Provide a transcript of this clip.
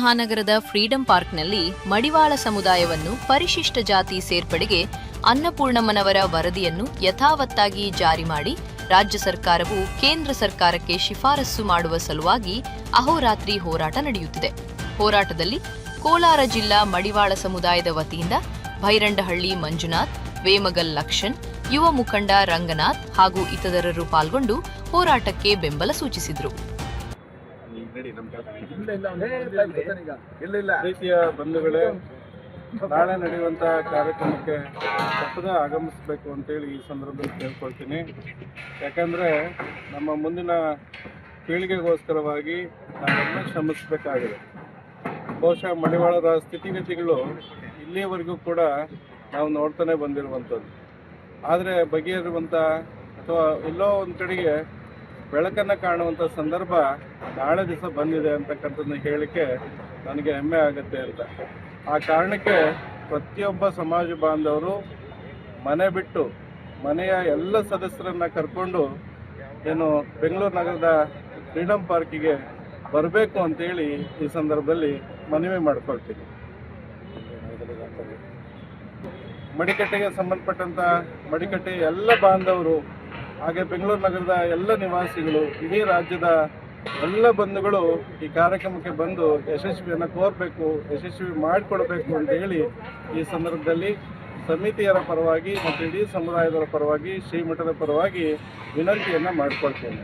ಮಹಾನಗರದ freedom ಪಾರ್ಕ್ನಲ್ಲಿ ಮಡಿವಾಳ ಸಮುದಾಯವನ್ನು ಪರಿಶಿಷ್ಟ ಜಾತಿ ಸೇರ್ಪಡೆಗೆ ಅನ್ನಪೂರ್ಣಮ್ಮನವರ ವರದಿಯನ್ನು ಯಥಾವತ್ತಾಗಿ ಜಾರಿ ಮಾಡಿ ರಾಜ್ಯ ಸರ್ಕಾರವು ಕೇಂದ್ರ ಸರ್ಕಾರಕ್ಕೆ ಶಿಫಾರಸು ಮಾಡುವ ಸಲುವಾಗಿ ಅಹೋರಾತ್ರಿ ಹೋರಾಟ ನಡೆಯುತ್ತಿದೆ. ಹೋರಾಟದಲ್ಲಿ ಕೋಲಾರ ಜಿಲ್ಲಾ ಮಡಿವಾಳ ಸಮುದಾಯದ ವತಿಯಿಂದ ಭೈರಂಡಹಳ್ಳಿ ಮಂಜುನಾಥ್, ವೇಮಗಲ್ ಲಕ್ಷಣ್, ಯುವ ಮುಖಂಡ ರಂಗನಾಥ್ ಹಾಗೂ ಇತರರು ಪಾಲ್ಗೊಂಡು ಹೋರಾಟಕ್ಕೆ ಬೆಂಬಲ ಸೂಚಿಸಿದರು. ಪ್ರೀತಿಯ ಬಂಧುಗಳೇ, ನಾಳೆ ನಡೆಯುವಂತಹ ಕಾರ್ಯಕ್ರಮಕ್ಕೆ ತಪ್ಪದೆ ಆಗಮಿಸಬೇಕು ಅಂತೇಳಿ ಈ ಸಂದರ್ಭದಲ್ಲಿ ಕೇಳ್ಕೊಳ್ತೀನಿ. ಯಾಕಂದರೆ ನಮ್ಮ ಮುಂದಿನ ಪೀಳಿಗೆಗೋಸ್ಕರವಾಗಿ ನಾವೆಲ್ಲ ಶ್ರಮಿಸಬೇಕಾಗಿದೆ. ಬಹುಶಃ ಮಡಿವಾಳರ ಸ್ಥಿತಿಗತಿಗಳು ಇಲ್ಲಿಯವರೆಗೂ ಕೂಡ ನಾವು ನೋಡ್ತಾನೆ ಬಂದಿರುವಂಥದ್ದು. ಆದರೆ ಬಗೆಹರಿರುವಂಥ ಅಥವಾ ಎಲ್ಲೋ ಒಂದು ಕಡೆಗೆ ಬೆಳಕನ್ನು ಕಾಣುವಂಥ ಸಂದರ್ಭ ನಾಳೆ ದಿವಸ ಬಂದಿದೆ ಅಂತಕ್ಕಂಥದ್ದನ್ನ ಹೇಳಲಿಕ್ಕೆ ನನಗೆ ಹೆಮ್ಮೆ ಆಗುತ್ತೆ ಅಂತ. ಆ ಕಾರಣಕ್ಕೆ ಪ್ರತಿಯೊಬ್ಬ ಸಮಾಜ ಬಾಂಧವರು ಮನೆ ಬಿಟ್ಟು ಮನೆಯ ಎಲ್ಲ ಸದಸ್ಯರನ್ನು ಕರ್ಕೊಂಡು ಬೆಂಗಳೂರು ನಗರದ ಫ್ರೀಡಂ ಪಾರ್ಕಿಗೆ ಬರಬೇಕು ಅಂತೇಳಿ ಈ ಸಂದರ್ಭದಲ್ಲಿ ಮನವಿ ಮಾಡ್ಕೊಳ್ತೀನಿ. ಮಡಿಕಟ್ಟೆಗೆ ಸಂಬಂಧಪಟ್ಟಂಥ ಮಡಿಕಟ್ಟೆಯ ಎಲ್ಲ ಬಾಂಧವರು, ಹಾಗೆ ಬೆಂಗಳೂರು ನಗರದ ಎಲ್ಲ ನಿವಾಸಿಗಳು, ಇಡೀ ರಾಜ್ಯದ ಎಲ್ಲ ಬಂಧುಗಳು ಈ ಕಾರ್ಯಕ್ರಮಕ್ಕೆ ಬಂದು ಯಶಸ್ವಿಯನ್ನು ಕೋರಬೇಕು, ಯಶಸ್ವಿ ಮಾಡಿಕೊಡ್ಬೇಕು ಅಂತ ಹೇಳಿ ಈ ಸಂದರ್ಭದಲ್ಲಿ ಸಮಿತಿಯರ ಪರವಾಗಿ ಮತ್ತು ಇಡೀ ಸಮುದಾಯದವರ ಪರವಾಗಿ ಶ್ರೀಮಠದ ಪರವಾಗಿ ವಿನಂತಿಯನ್ನು ಮಾಡಿಕೊಳ್ತೇನೆ.